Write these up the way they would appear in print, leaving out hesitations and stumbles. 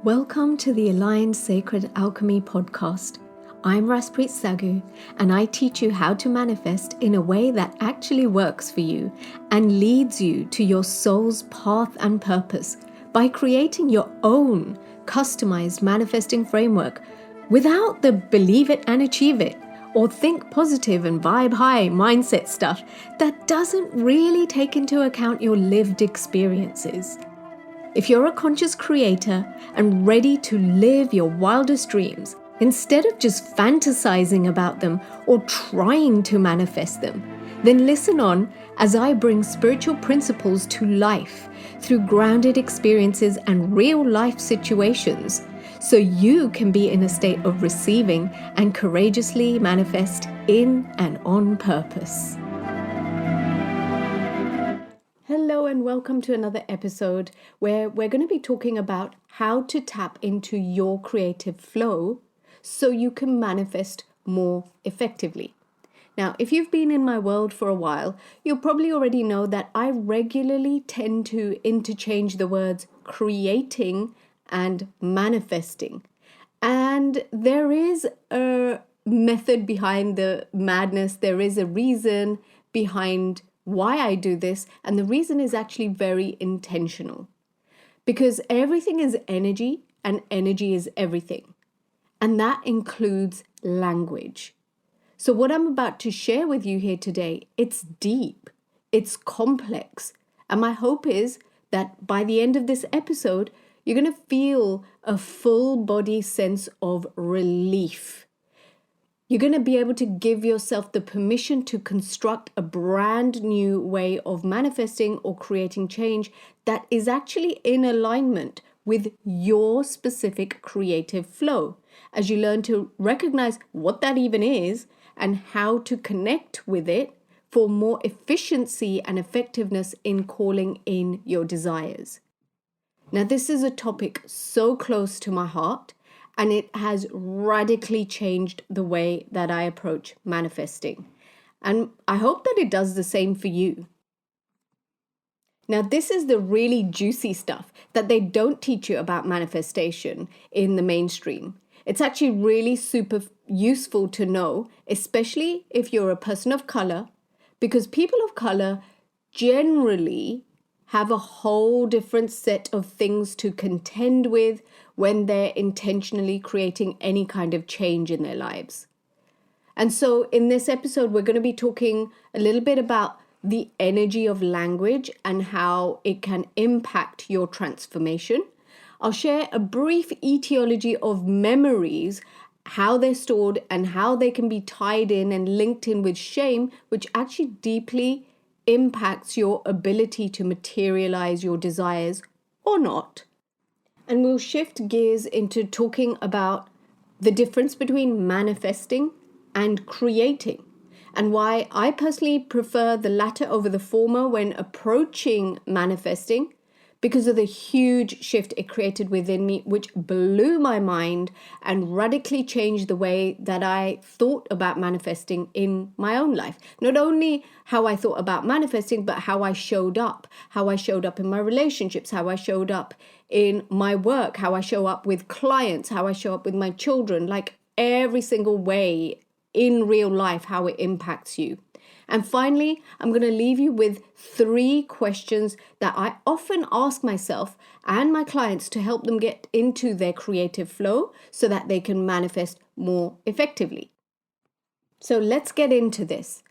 Welcome to the Aligned Sacred Alchemy podcast. I'm Raspreet Sagu, and I teach you how to manifest in a way that actually works for you and leads you to your soul's path and purpose by creating your own customized manifesting framework without the believe it and achieve it or think positive and vibe high mindset stuff that doesn't really take into account your lived experiences. If you're a conscious creator and ready to live your wildest dreams, instead of just fantasizing about them or trying to manifest them, then listen on as I bring spiritual principles to life through grounded experiences and real life situations, so you can be in a state of receiving and courageously manifest in and on purpose. Hello and welcome to another episode where we're going to be talking about how to tap into your creative flow so you can manifest more effectively. Now, if you've been in my world for a while, you'll probably already know that I regularly tend to interchange the words creating and manifesting. And there is a method behind the madness. There is a reason behind why I do this, and the reason is actually very intentional. Because everything is energy, and energy is everything. And that includes language. So what I'm about to share with you here today, it's deep, it's complex, and my hope is that by the end of this episode, you're going to feel a full body sense of relief. You're going to be able to give yourself the permission to construct a brand new way of manifesting or creating change that is actually in alignment with your specific creative flow, as you learn to recognize what that even is and how to connect with it for more efficiency and effectiveness in calling in your desires. Now, this is a topic so close to my heart, and it has radically changed the way that I approach manifesting. And I hope that it does the same for you. Now, this is the really juicy stuff that they don't teach you about manifestation in the mainstream. It's actually really super useful to know, especially if you're a person of color, because people of color generally have a whole different set of things to contend with when they're intentionally creating any kind of change in their lives. And so in this episode, we're going to be talking a little bit about the energy of language and how it can impact your transformation. I'll share a brief etiology of memories, how they're stored and how they can be tied in and linked in with shame, which actually deeply impacts your ability to materialize your desires or not. And we'll shift gears into talking about the difference between manifesting and creating, and why I personally prefer the latter over the former when approaching manifesting, because of the huge shift it created within me, which blew my mind and radically changed the way that I thought about manifesting in my own life. Not only how I thought about manifesting, but how I showed up in my relationships, how I showed up in my work, how I show up with clients, how I show up with my children, like every single way in real life, how it impacts you. And finally, I'm going to leave you with 3 questions that I often ask myself and my clients to help them get into their creative flow so that they can manifest more effectively. So let's get into this.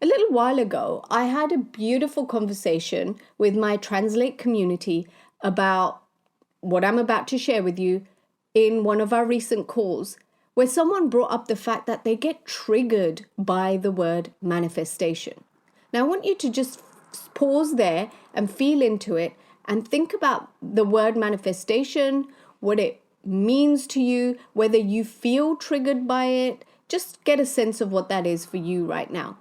A little while ago, I had a beautiful conversation with my Translate community about what I'm about to share with you in one of our recent calls, where someone brought up the fact that they get triggered by the word manifestation. Now, I want you to just pause there and feel into it and think about the word manifestation, what it means to you, whether you feel triggered by it. Just get a sense of what that is for you right now.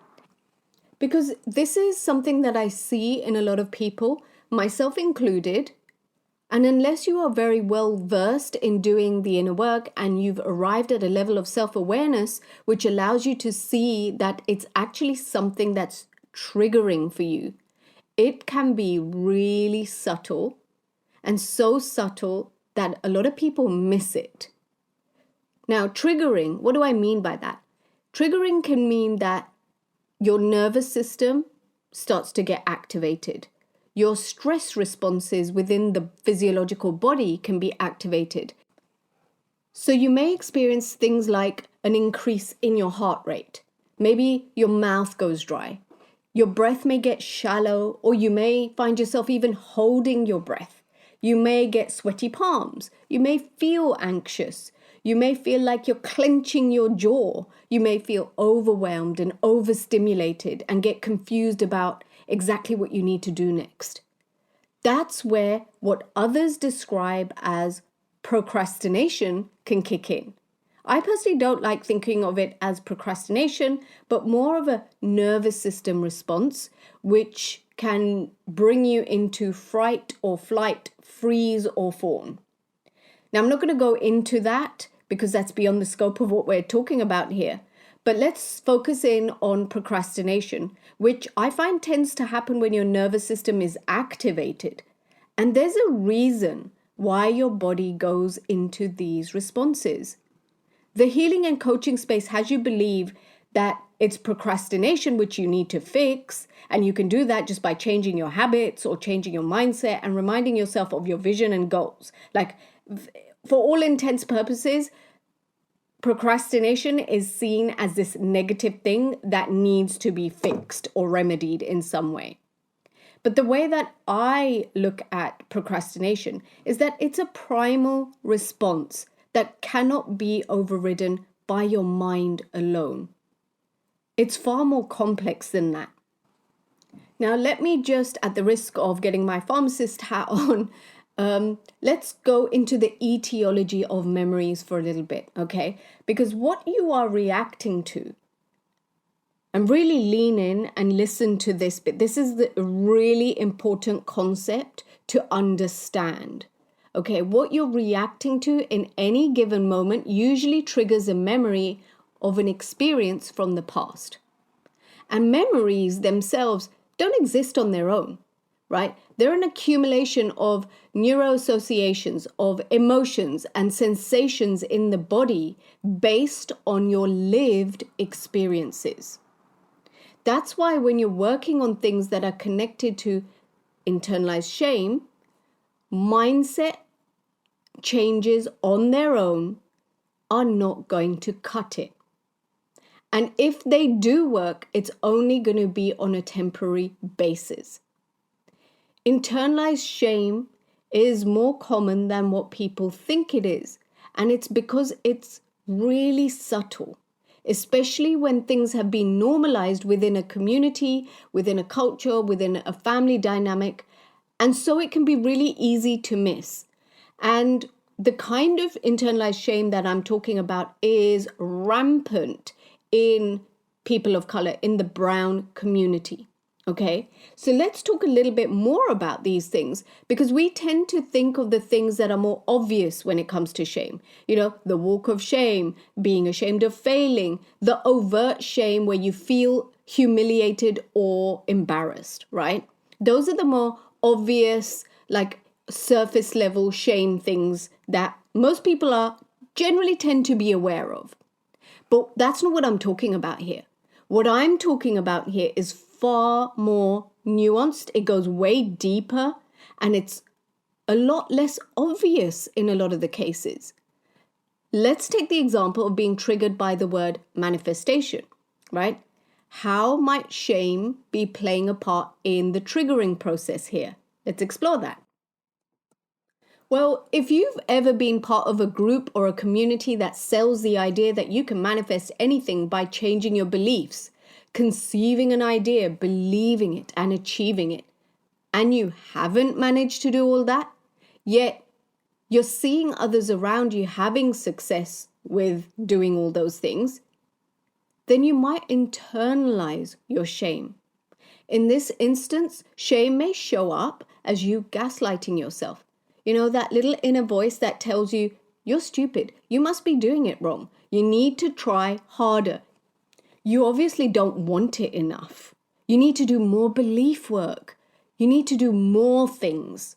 Because this is something that I see in a lot of people, myself included. And unless you are very well versed in doing the inner work and you've arrived at a level of self-awareness, which allows you to see that it's actually something that's triggering for you, it can be really subtle, and so subtle that a lot of people miss it. Now, triggering, what do I mean by that? Triggering can mean that your nervous system starts to get activated. Your stress responses within the physiological body can be activated. So you may experience things like an increase in your heart rate. Maybe your mouth goes dry. Your breath may get shallow, or you may find yourself even holding your breath. You may get sweaty palms. You may feel anxious. You may feel like you're clenching your jaw. You may feel overwhelmed and overstimulated and get confused about exactly what you need to do next. That's where what others describe as procrastination can kick in. I personally don't like thinking of it as procrastination, but more of a nervous system response, which can bring you into fright or flight, freeze or fawn. Now, I'm not going to go into that because that's beyond the scope of what we're talking about here. But let's focus in on procrastination, which I find tends to happen when your nervous system is activated. And there's a reason why your body goes into these responses. The healing and coaching space has you believe that it's procrastination which you need to fix, and you can do that just by changing your habits or changing your mindset and reminding yourself of your vision and goals. Like, for all intents purposes, procrastination is seen as this negative thing that needs to be fixed or remedied in some way. But the way that I look at procrastination is that it's a primal response that cannot be overridden by your mind alone. It's far more complex than that. Now, let me just, at the risk of getting my pharmacist hat on, let's go into the etiology of memories for a little bit, okay? Because what you are reacting to, and really lean in and listen to this bit. This is the really important concept to understand. Okay, what you're reacting to in any given moment usually triggers a memory of an experience from the past. And memories themselves don't exist on their own, right? They're an accumulation of neuroassociations, of emotions and sensations in the body based on your lived experiences. That's why when you're working on things that are connected to internalized shame, mindset changes on their own are not going to cut it. And if they do work, it's only going to be on a temporary basis. Internalized shame is more common than what people think it is. And it's because it's really subtle, especially when things have been normalized within a community, within a culture, within a family dynamic. And so it can be really easy to miss. And the kind of internalized shame that I'm talking about is rampant in people of color, in the brown community. Okay, so let's talk a little bit more about these things, because we tend to think of the things that are more obvious when it comes to shame. You know, the walk of shame, being ashamed of failing, the overt shame where you feel humiliated or embarrassed, right? Those are the more obvious, like surface level shame things that most people are generally tend to be aware of. But that's not what I'm talking about here. What I'm talking about here is far more nuanced. It goes way deeper, and it's a lot less obvious in a lot of the cases. Let's take the example of being triggered by the word manifestation, right? How might shame be playing a part in the triggering process here? Let's explore that. Well, if you've ever been part of a group or a community that sells the idea that you can manifest anything by changing your beliefs, conceiving an idea, believing it, and achieving it, and you haven't managed to do all that, yet you're seeing others around you having success with doing all those things, then you might internalize your shame. In this instance, shame may show up as you gaslighting yourself. You know, that little inner voice that tells you, you're stupid, you must be doing it wrong, you need to try harder. You obviously don't want it enough. You need to do more belief work. You need to do more things.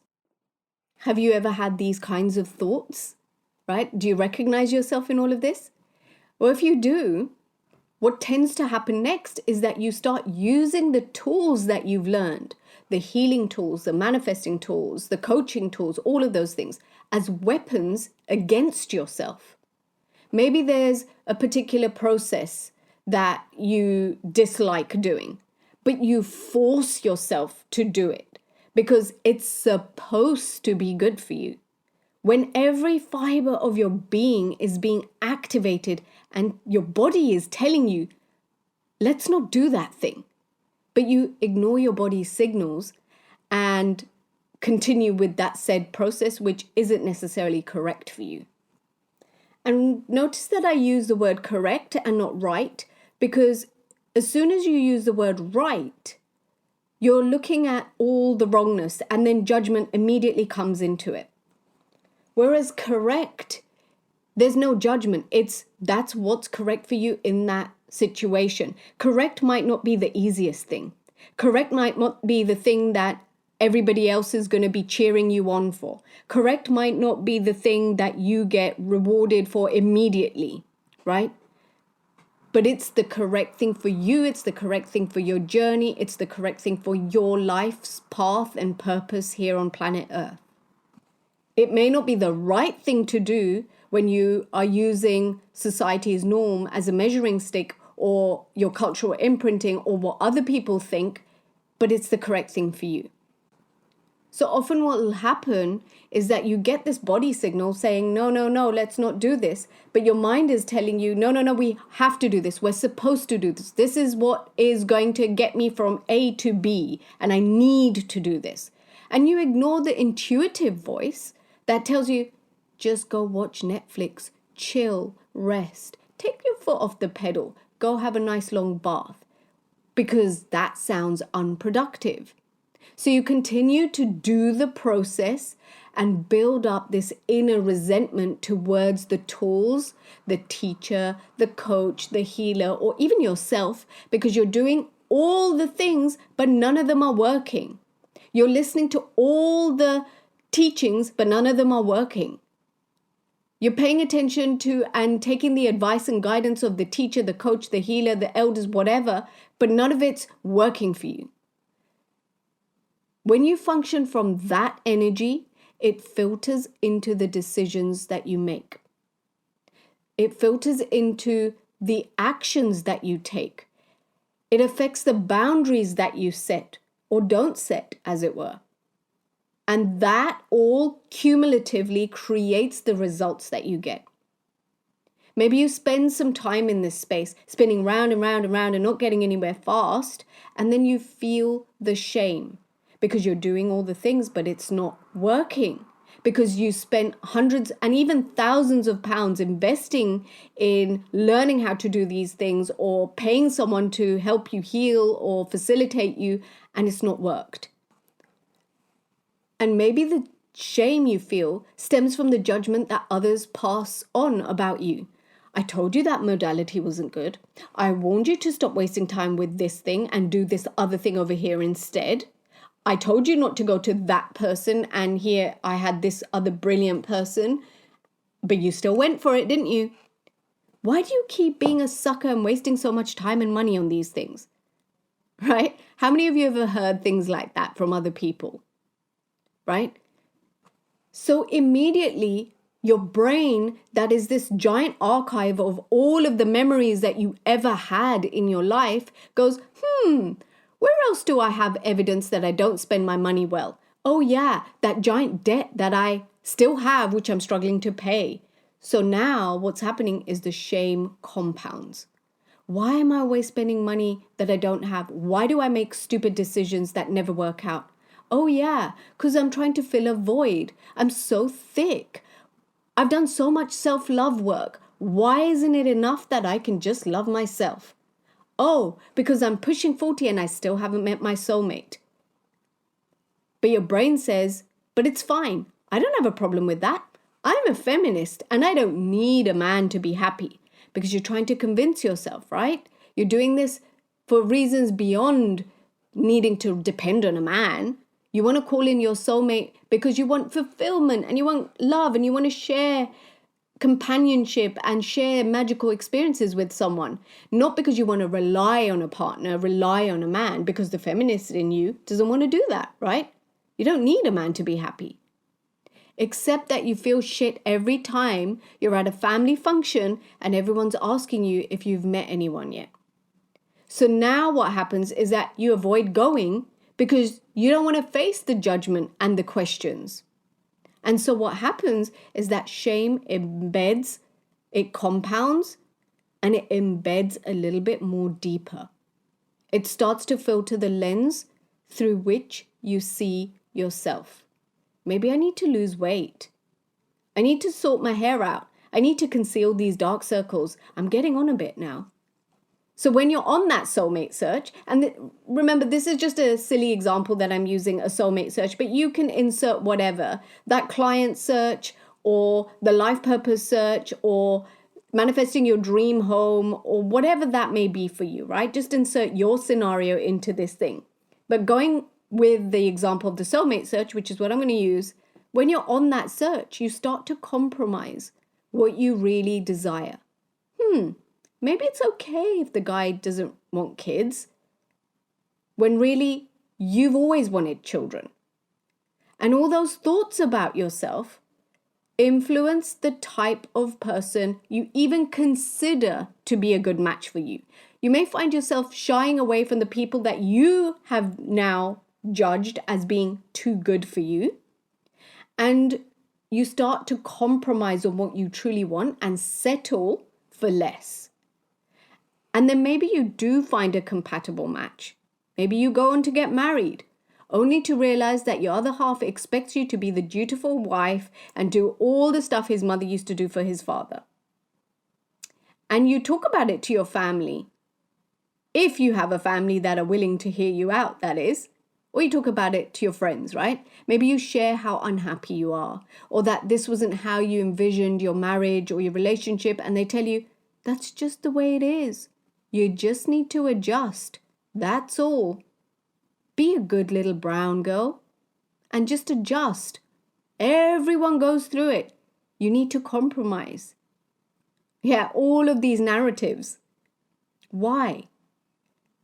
Have you ever had these kinds of thoughts, right? Do you recognize yourself in all of this? Well, if you do, what tends to happen next is that you start using the tools that you've learned, the healing tools, the manifesting tools, the coaching tools, all of those things, as weapons against yourself. Maybe there's a particular process that you dislike doing, but you force yourself to do it because it's supposed to be good for you. When every fiber of your being is being activated and your body is telling you, let's not do that thing, but you ignore your body's signals and continue with that said process, which isn't necessarily correct for you. And notice that I use the word correct and not right, because as soon as you use the word right, you're looking at all the wrongness and then judgment immediately comes into it. Whereas correct, there's no judgment. That's what's correct for you in that situation. Correct might not be the easiest thing. Correct might not be the thing that everybody else is going to be cheering you on for. Correct might not be the thing that you get rewarded for immediately, right? But it's the correct thing for you. It's the correct thing for your journey. It's the correct thing for your life's path and purpose here on planet Earth. It may not be the right thing to do when you are using society's norm as a measuring stick or your cultural imprinting or what other people think, but it's the correct thing for you. So often what will happen is that you get this body signal saying, no, let's not do this. But your mind is telling you, no, we have to do this. We're supposed to do this. This is what is going to get me from A to B, and I need to do this. And you ignore the intuitive voice that tells you, just go watch Netflix, chill, rest, take your foot off the pedal, go have a nice long bath, because that sounds unproductive. So you continue to do the process and build up this inner resentment towards the tools, the teacher, the coach, the healer, or even yourself, because you're doing all the things, but none of them are working. You're listening to all the teachings, but none of them are working. You're paying attention to and taking the advice and guidance of the teacher, the coach, the healer, the elders, whatever, but none of it's working for you. When you function from that energy, it filters into the decisions that you make. It filters into the actions that you take. It affects the boundaries that you set or don't set, as it were. And that all cumulatively creates the results that you get. Maybe you spend some time in this space, spinning round and round and round and not getting anywhere fast, and then you feel the shame because you're doing all the things, but it's not working. Because you spent hundreds and even thousands of pounds investing in learning how to do these things or paying someone to help you heal or facilitate you, and it's not worked. And maybe the shame you feel stems from the judgment that others pass on about you. I told you that modality wasn't good. I warned you to stop wasting time with this thing and do this other thing over here instead. I told you not to go to that person, and here I had this other brilliant person, but you still went for it, didn't you? Why do you keep being a sucker and wasting so much time and money on these things? Right? How many of you ever heard things like that from other people? Right? So immediately your brain, that is this giant archive of all of the memories that you ever had in your life, goes, where else do I have evidence that I don't spend my money well? Oh yeah, that giant debt that I still have, which I'm struggling to pay. So now what's happening is the shame compounds. Why am I always spending money that I don't have? Why do I make stupid decisions that never work out? Oh yeah, because I'm trying to fill a void. I'm so thick. I've done so much self-love work. Why isn't it enough that I can just love myself? Oh, because I'm pushing 40 and I still haven't met my soulmate. But your brain says, but it's fine. I don't have a problem with that. I'm a feminist and I don't need a man to be happy, because you're trying to convince yourself, right? You're doing this for reasons beyond needing to depend on a man. You want to call in your soulmate because you want fulfillment and you want love and you want to share companionship and share magical experiences with someone. Not because you want to rely on a partner, rely on a man, because the feminist in you doesn't want to do that, right? You don't need a man to be happy. Except that you feel shit every time you're at a family function and everyone's asking you if you've met anyone yet. So now what happens is that you avoid going because you don't want to face the judgment and the questions. And so what happens is that shame embeds, it compounds, and it embeds a little bit more deeper. It starts to filter the lens through which you see yourself. Maybe I need to lose weight. I need to sort my hair out. I need to conceal these dark circles. I'm getting on a bit now. So when you're on that soulmate search, and remember, this is just a silly example that I'm using, a soulmate search, but you can insert whatever, that client search or the life purpose search or manifesting your dream home or whatever that may be for you, right? Just insert your scenario into this thing. But going with the example of the soulmate search, which is what I'm going to use, when you're on that search, you start to compromise what you really desire. Maybe it's okay if the guy doesn't want kids, when really you've always wanted children. And all those thoughts about yourself influence the type of person you even consider to be a good match for you. You may find yourself shying away from the people that you have now judged as being too good for you. And you start to compromise on what you truly want and settle for less. And then maybe you do find a compatible match. Maybe you go on to get married, only to realize that your other half expects you to be the dutiful wife and do all the stuff his mother used to do for his father. And you talk about it to your family, if you have a family that are willing to hear you out, that is. Or you talk about it to your friends, right? Maybe you share how unhappy you are, or that this wasn't how you envisioned your marriage or your relationship, and they tell you, that's just the way it is. You just need to adjust. That's all. Be a good little brown girl and just adjust. Everyone goes through it. You need to compromise. Yeah, all of these narratives. Why?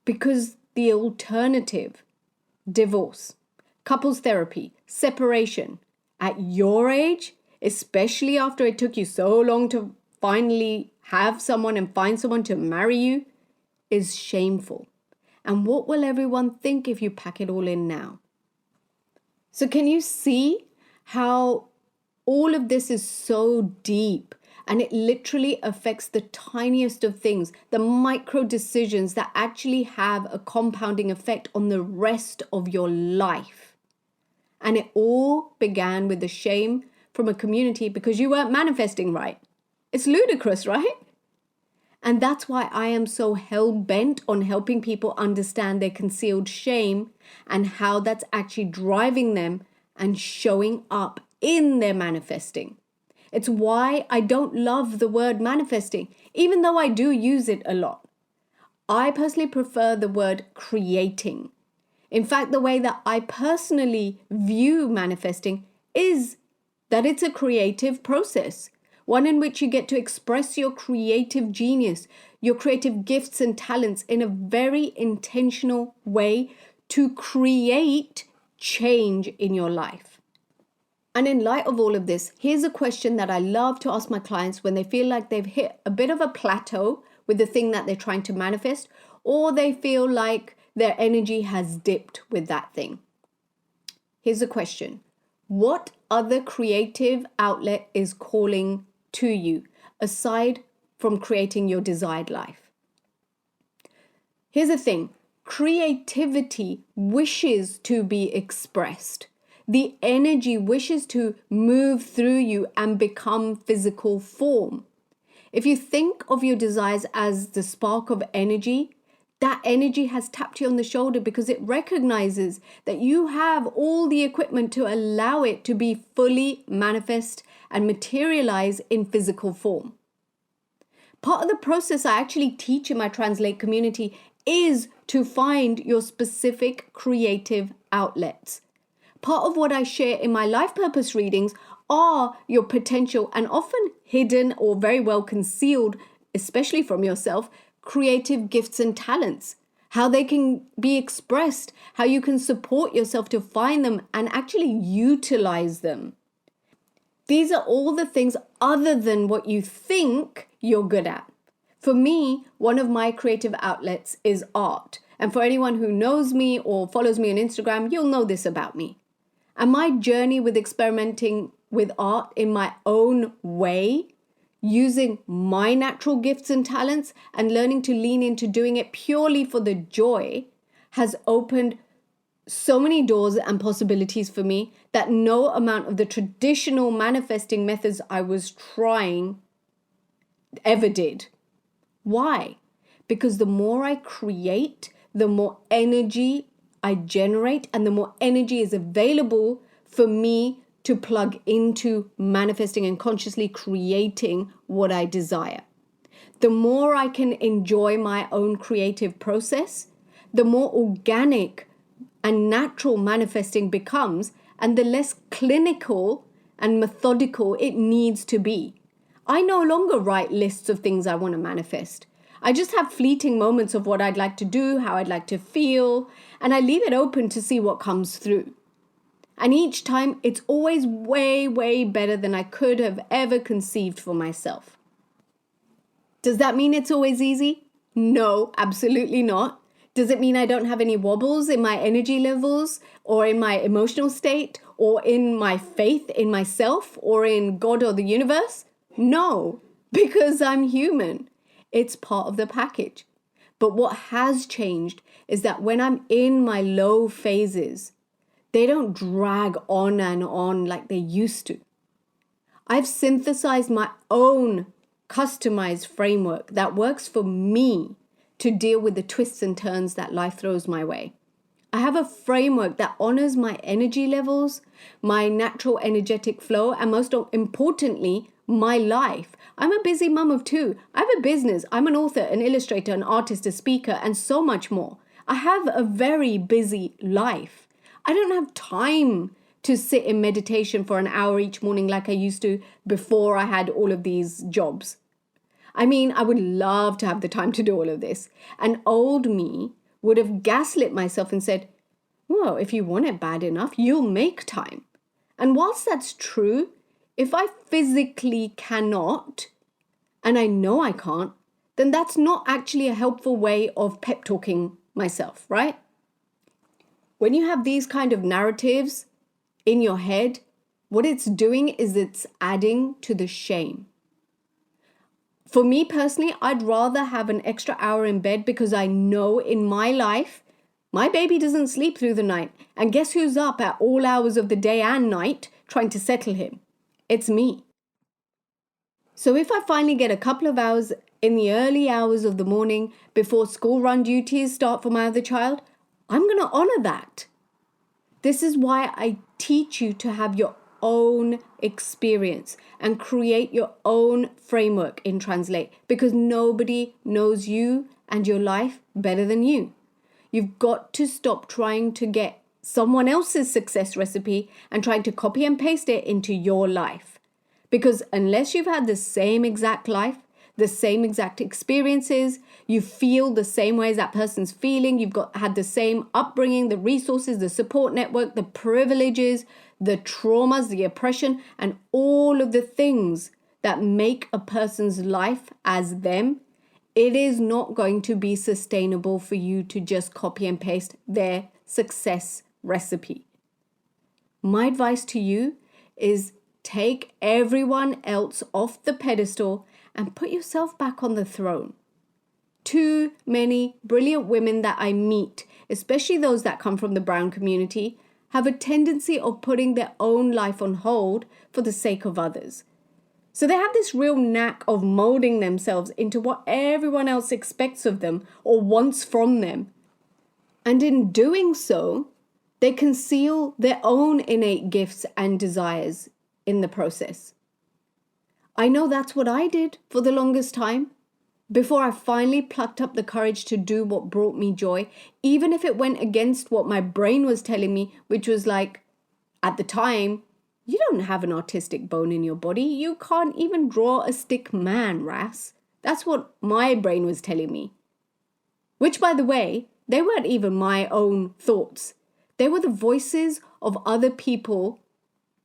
Because the alternative, divorce, couples therapy, separation, at your age, especially after it took you so long to finally have someone and find someone to marry you, is shameful. And what will everyone think if you pack it all in now? So can you see how all of this is so deep, and it literally affects the tiniest of things, the micro decisions that actually have a compounding effect on the rest of your life? And it all began with the shame from a community because you weren't manifesting right. It's ludicrous, right? And that's why I am so hell-bent on helping people understand their concealed shame and how that's actually driving them and showing up in their manifesting. It's why I don't love the word manifesting, even though I do use it a lot. I personally prefer the word creating. In fact, the way that I personally view manifesting is that it's a creative process. One in which you get to express your creative genius, your creative gifts and talents in a very intentional way to create change in your life. And in light of all of this, here's a question that I love to ask my clients when they feel like they've hit a bit of a plateau with the thing that they're trying to manifest, or they feel like their energy has dipped with that thing. Here's a question. What other creative outlet is calling to you, aside from creating your desired life? Here's the thing. Creativity wishes to be expressed. The energy wishes to move through you and become physical form. If you think of your desires as the spark of energy, that energy has tapped you on the shoulder because it recognizes that you have all the equipment to allow it to be fully manifest and materialize in physical form. Part of the process I actually teach in my Translate community is to find your specific creative outlets. Part of what I share in my life purpose readings are your potential and often hidden or very well concealed, especially from yourself, creative gifts and talents, how they can be expressed, how you can support yourself to find them and actually utilize them. These are all the things other than what you think you're good at. For me, one of my creative outlets is art. And for anyone who knows me or follows me on Instagram, you'll know this about me. And my journey with experimenting with art in my own way, using my natural gifts and talents and learning to lean into doing it purely for the joy, has opened so many doors and possibilities for me that no amount of the traditional manifesting methods I was trying ever did. Why? Because the more I create, the more energy I generate and the more energy is available for me to plug into manifesting and consciously creating what I desire. The more I can enjoy my own creative process, the more organic and natural manifesting becomes, and the less clinical and methodical it needs to be. I no longer write lists of things I want to manifest. I just have fleeting moments of what I'd like to do, how I'd like to feel, and I leave it open to see what comes through. And each time, it's always way, way better than I could have ever conceived for myself. Does that mean it's always easy? No, absolutely not. Does it mean I don't have any wobbles in my energy levels or in my emotional state or in my faith in myself or in God or the universe? No, because I'm human. It's part of the package. But what has changed is that when I'm in my low phases, they don't drag on and on like they used to. I've synthesized my own customized framework that works for me to deal with the twists and turns that life throws my way. I have a framework that honors my energy levels, my natural energetic flow, and most importantly, my life. I'm a busy mum of two. I have a business. I'm an author, an illustrator, an artist, a speaker, and so much more. I have a very busy life. I don't have time to sit in meditation for an hour each morning like I used to before I had all of these jobs. I mean, I would love to have the time to do all of this. And old me would have gaslit myself and said, well, if you want it bad enough, you'll make time. And whilst that's true, if I physically cannot, and I know I can't, then that's not actually a helpful way of pep talking myself, right? When you have these kind of narratives in your head, what it's doing is it's adding to the shame. For me personally, I'd rather have an extra hour in bed because I know in my life, my baby doesn't sleep through the night. And guess who's up at all hours of the day and night trying to settle him? It's me. So if I finally get a couple of hours in the early hours of the morning before school run duties start for my other child, I'm going to honor that. This is why I teach you to have your own experience and create your own framework in Translate, because nobody knows you and your life better than you. You've got to stop trying to get someone else's success recipe and trying to copy and paste it into your life. Because unless you've had the same exact life, the same exact experiences, you feel the same way as that person's feeling, had the same upbringing, the resources, the support network, the privileges, the traumas, the oppression, and all of the things that make a person's life as them, it is not going to be sustainable for you to just copy and paste their success recipe. My advice to you is take everyone else off the pedestal and put yourself back on the throne. Too many brilliant women that I meet, especially those that come from the brown community, have a tendency of putting their own life on hold for the sake of others. So they have this real knack of molding themselves into what everyone else expects of them or wants from them. And in doing so, they conceal their own innate gifts and desires in the process. I know that's what I did for the longest time, before I finally plucked up the courage to do what brought me joy, even if it went against what my brain was telling me, which was like, at the time, you don't have an artistic bone in your body. You can't even draw a stick man, Ras. That's what my brain was telling me. Which, by the way, they weren't even my own thoughts. They were the voices of other people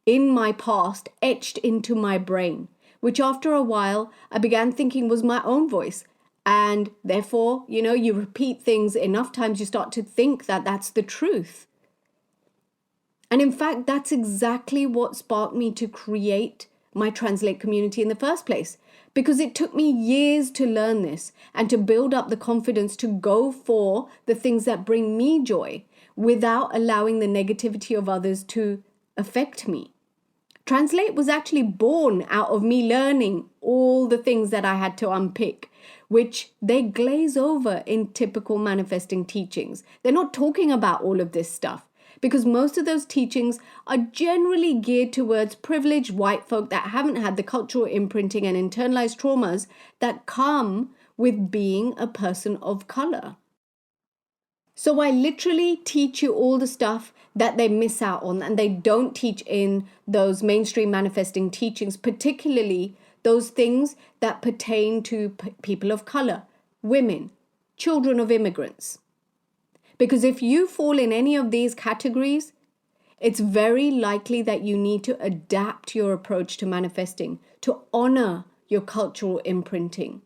in my past etched into my brain, which after a while I began thinking was my own voice. And therefore, you repeat things enough times, you start to think that that's the truth. And in fact, that's exactly what sparked me to create my Translate community in the first place, because it took me years to learn this and to build up the confidence to go for the things that bring me joy without allowing the negativity of others to affect me. Translate was actually born out of me learning all the things that I had to unpick, which they glaze over in typical manifesting teachings. They're not talking about all of this stuff because most of those teachings are generally geared towards privileged white folk that haven't had the cultural imprinting and internalized traumas that come with being a person of color. So I literally teach you all the stuff that they miss out on and they don't teach in those mainstream manifesting teachings, particularly those things that pertain to people of color, women, children of immigrants. Because if you fall in any of these categories, it's very likely that you need to adapt your approach to manifesting, to honor your cultural imprinting,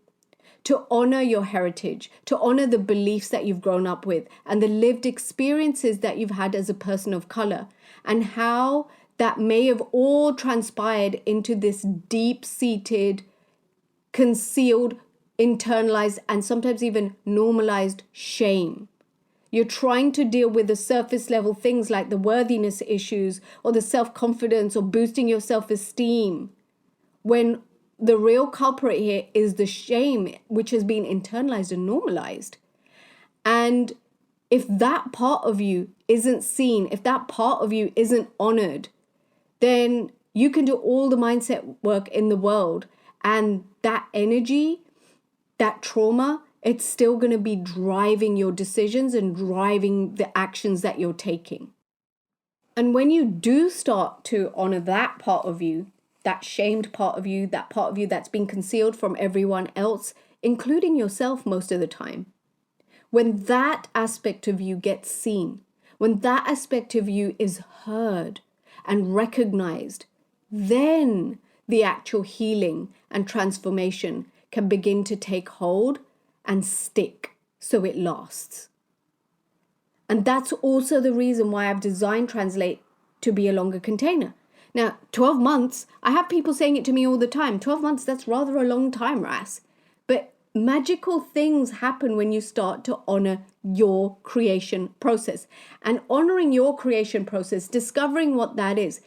to honor your heritage, to honor the beliefs that you've grown up with and the lived experiences that you've had as a person of color, and how that may have all transpired into this deep-seated, concealed, internalized, and sometimes even normalized shame. You're trying to deal with the surface level things like the worthiness issues or the self-confidence or boosting your self-esteem, when the real culprit here is the shame, which has been internalized and normalized. And if that part of you isn't seen, if that part of you isn't honored, then you can do all the mindset work in the world. And that energy, that trauma, it's still going to be driving your decisions and driving the actions that you're taking. And when you do start to honor that part of you, that shamed part of you, that part of you that's been concealed from everyone else, including yourself most of the time, when that aspect of you gets seen, when that aspect of you is heard and recognized, then the actual healing and transformation can begin to take hold and stick so it lasts. And that's also the reason why I've designed Translate to be a longer container. Now, 12 months, I have people saying it to me all the time. 12 months, that's rather a long time, Ras. But magical things happen when you start to honor your creation process. And honoring your creation process, discovering what that is,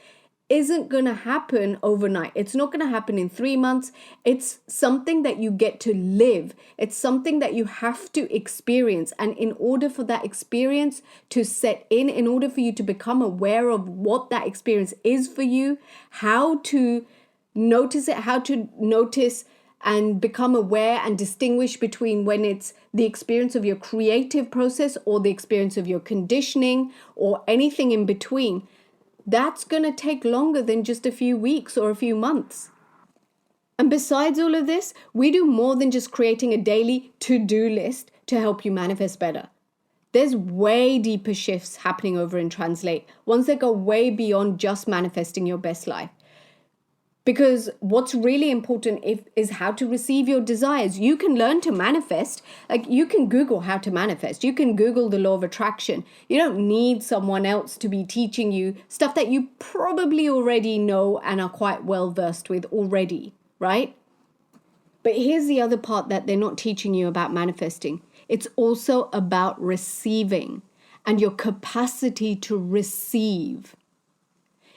isn't going to happen overnight. It's not going to happen in 3 months. It's something that you get to live. It's something that you have to experience. And in order for that experience to set in order for you to become aware of what that experience is for you, how to notice it, how to notice and become aware and distinguish between when it's the experience of your creative process or the experience of your conditioning or anything in between, that's going to take longer than just a few weeks or a few months. And besides all of this, we do more than just creating a daily to-do list to help you manifest better. There's way deeper shifts happening over in Translate, ones that go way beyond just manifesting your best life. Because what's really important is how to receive your desires. You can learn to manifest. Like, you can Google how to manifest. You can Google the law of attraction. You don't need someone else to be teaching you stuff that you probably already know and are quite well versed with already, right? But here's the other part that they're not teaching you about manifesting. It's also about receiving and your capacity to receive.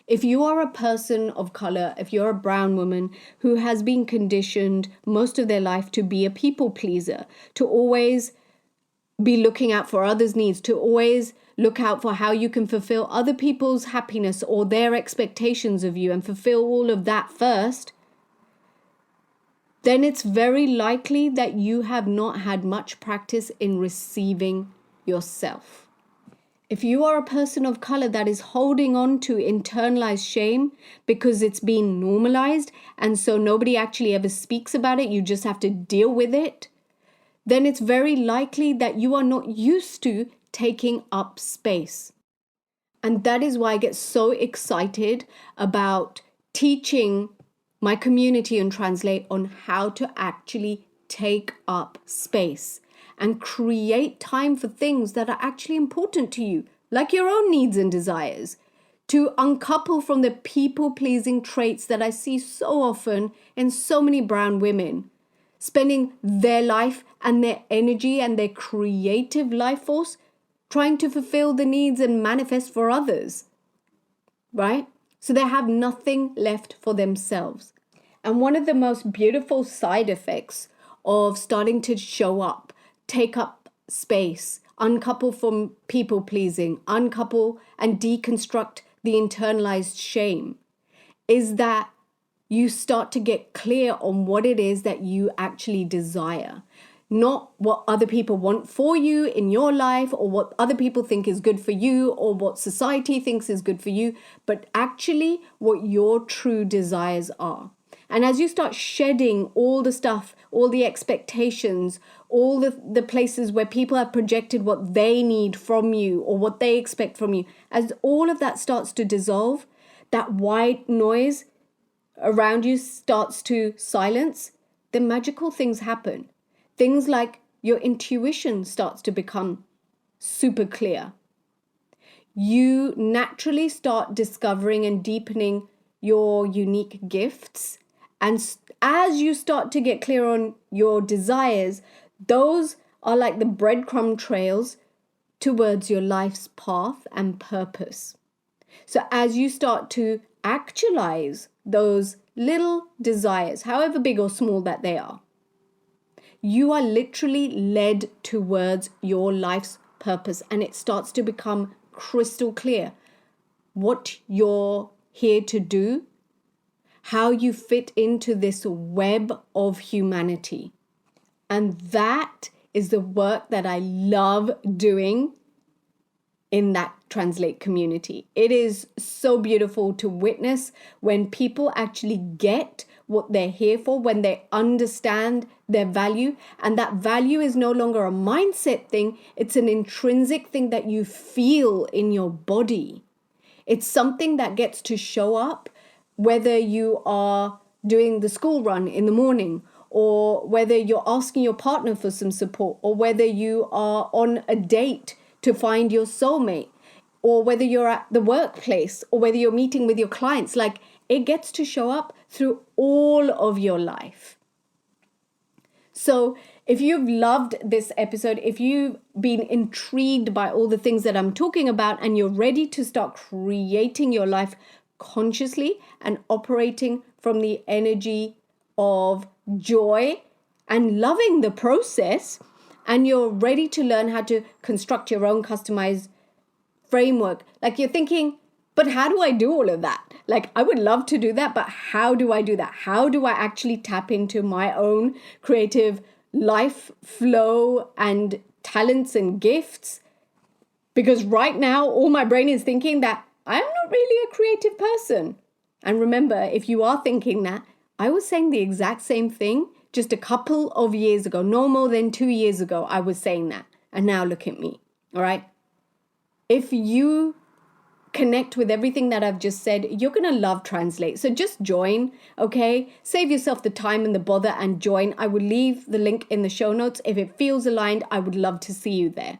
If you are a person of color, if you're a brown woman who has been conditioned most of their life to be a people pleaser, to always be looking out for others' needs, to always look out for how you can fulfill other people's happiness or their expectations of you and fulfill all of that first, then it's very likely that you have not had much practice in receiving yourself. If you are a person of color that is holding on to internalized shame because it's been normalized and so nobody actually ever speaks about it, you just have to deal with it, then it's very likely that you are not used to taking up space. And that is why I get so excited about teaching my community and Translate on how to actually take up space and create time for things that are actually important to you, like your own needs and desires, to uncouple from the people-pleasing traits that I see so often in so many brown women, spending their life and their energy and their creative life force trying to fulfill the needs and manifest for others, right? So they have nothing left for themselves. And one of the most beautiful side effects of starting to show up, take up space, uncouple from people pleasing, uncouple and deconstruct the internalized shame, is that you start to get clear on what it is that you actually desire. Not what other people want for you in your life, or what other people think is good for you, or what society thinks is good for you, but actually what your true desires are. And as you start shedding all the stuff, all the expectations, all the places where people have projected what they need from you or what they expect from you, as all of that starts to dissolve, that white noise around you starts to silence, then magical things happen. Things like your intuition starts to become super clear. You naturally start discovering and deepening your unique gifts. And as you start to get clear on your desires, those are like the breadcrumb trails towards your life's path and purpose. So as you start to actualize those little desires, however big or small that they are, you are literally led towards your life's purpose, and it starts to become crystal clear what you're here to do, how you fit into this web of humanity. And that is the work that I love doing in that Translate community. It is so beautiful to witness when people actually get what they're here for, when they understand their value. And that value is no longer a mindset thing, it's an intrinsic thing that you feel in your body. It's something that gets to show up whether you are doing the school run in the morning, or whether you're asking your partner for some support, or whether you are on a date to find your soulmate, or whether you're at the workplace, or whether you're meeting with your clients. Like, it gets to show up through all of your life. So if you've loved this episode, if you've been intrigued by all the things that I'm talking about, and you're ready to start creating your life consciously and operating from the energy of joy and loving the process, and you're ready to learn how to construct your own customized framework, like you're thinking, but how do I do all of that? Like, I would love to do that, but how do I do that? How do I actually tap into my own creative life flow and talents and gifts? Because right now, all my brain is thinking that I'm not really a creative person. And remember, if you are thinking that, I was saying the exact same thing just a couple of years ago, no more than 2 years ago, I was saying that. And now look at me, all right? If you connect with everything that I've just said, you're going to love Translate. So just join, okay? Save yourself the time and the bother and join. I will leave the link in the show notes. If it feels aligned, I would love to see you there.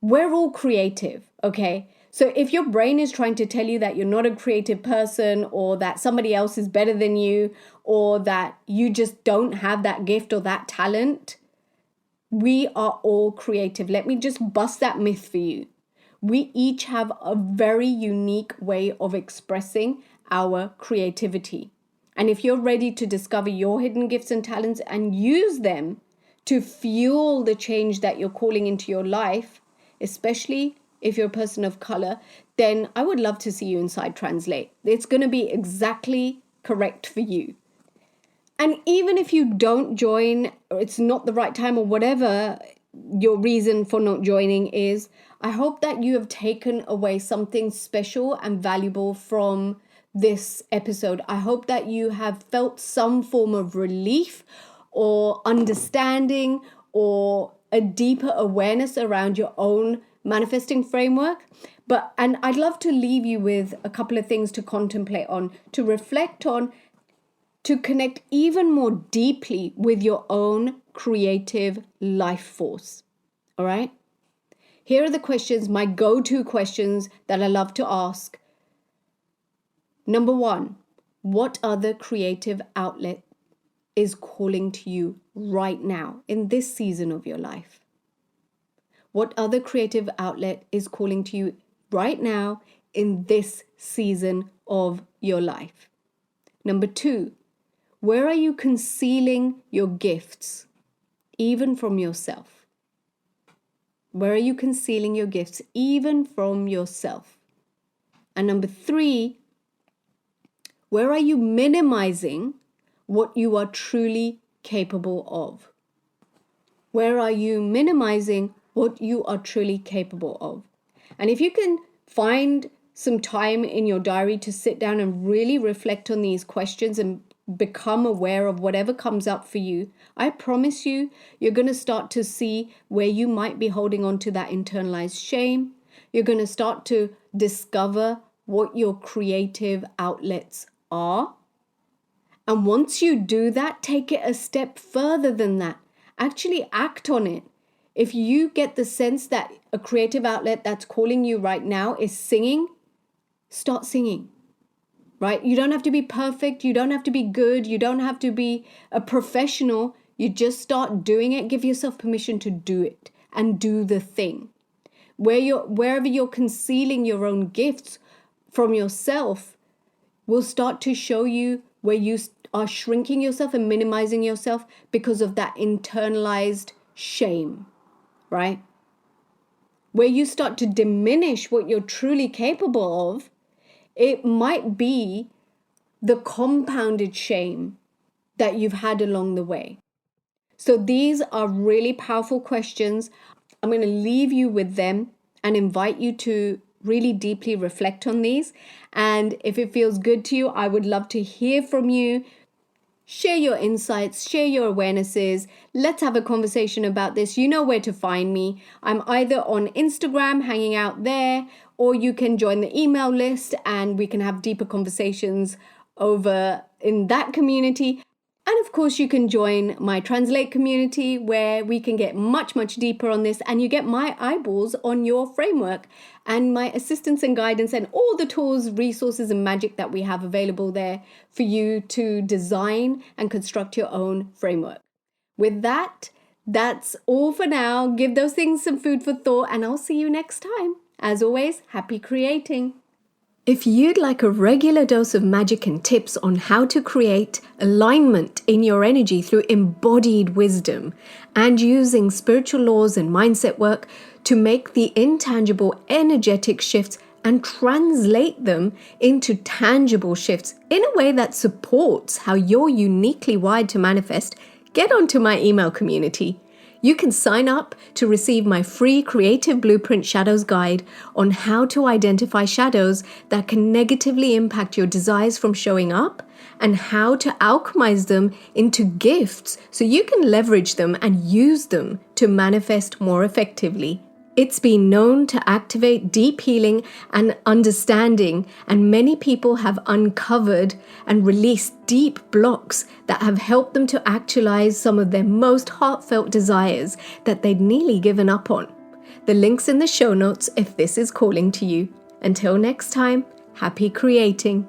We're all creative, okay? So if your brain is trying to tell you that you're not a creative person, or that somebody else is better than you, or that you just don't have that gift or that talent, we are all creative. Let me just bust that myth for you. We each have a very unique way of expressing our creativity. And if you're ready to discover your hidden gifts and talents and use them to fuel the change that you're calling into your life, especially if you're a person of color, then I would love to see you inside Translate. It's going to be exactly correct for you. And even if you don't join, or it's not the right time, or whatever your reason for not joining is, I hope that you have taken away something special and valuable from this episode. I hope that you have felt some form of relief or understanding or a deeper awareness around your own manifesting framework. And I'd love to leave you with a couple of things to contemplate on, to reflect on, to connect even more deeply with your own creative life force. All right? Here are the questions, my go-to questions that I love to ask. Number 1, what other creative outlet is calling to you right now in this season of your life? What other creative outlet is calling to you right now in this season of your life? Number 2, where are you concealing your gifts, even from yourself? Where are you concealing your gifts, even from yourself? And number 3, where are you minimizing what you are truly capable of? Where are you minimizing what you are truly capable of? And if you can find some time in your diary to sit down and really reflect on these questions and become aware of whatever comes up for you, I promise you, you're going to start to see where you might be holding on to that internalized shame. You're going to start to discover what your creative outlets are. And once you do that, take it a step further than that. Actually act on it. If you get the sense that a creative outlet that's calling you right now is singing, start singing, right? You don't have to be perfect. You don't have to be good. You don't have to be a professional. You just start doing it. Give yourself permission to do it and do the thing. Wherever you're concealing your own gifts from yourself will start to show you where you are shrinking yourself and minimizing yourself because of that internalized shame, right? Where you start to diminish what you're truly capable of, it might be the compounded shame that you've had along the way. So these are really powerful questions. I'm going to leave you with them and invite you to really deeply reflect on these. And if it feels good to you, I would love to hear from you. Share your insights, share your awarenesses. Let's have a conversation about this. You know where to find me. I'm either on Instagram, hanging out there, or you can join the email list and we can have deeper conversations over in that community. And of course, you can join my Translate community where we can get much, much deeper on this, and you get my eyeballs on your framework and my assistance and guidance and all the tools, resources, and magic that we have available there for you to design and construct your own framework. With that, that's all for now. Give those things some food for thought, and I'll see you next time. As always, happy creating. If you'd like a regular dose of magic and tips on how to create alignment in your energy through embodied wisdom and using spiritual laws and mindset work to make the intangible energetic shifts and translate them into tangible shifts in a way that supports how you're uniquely wired to manifest, get onto my email community. You can sign up to receive my free Creative Blueprint Shadows Guide on how to identify shadows that can negatively impact your desires from showing up and how to alchemize them into gifts so you can leverage them and use them to manifest more effectively. It's been known to activate deep healing and understanding, and many people have uncovered and released deep blocks that have helped them to actualize some of their most heartfelt desires that they'd nearly given up on. The link's in the show notes if this is calling to you. Until next time, happy creating.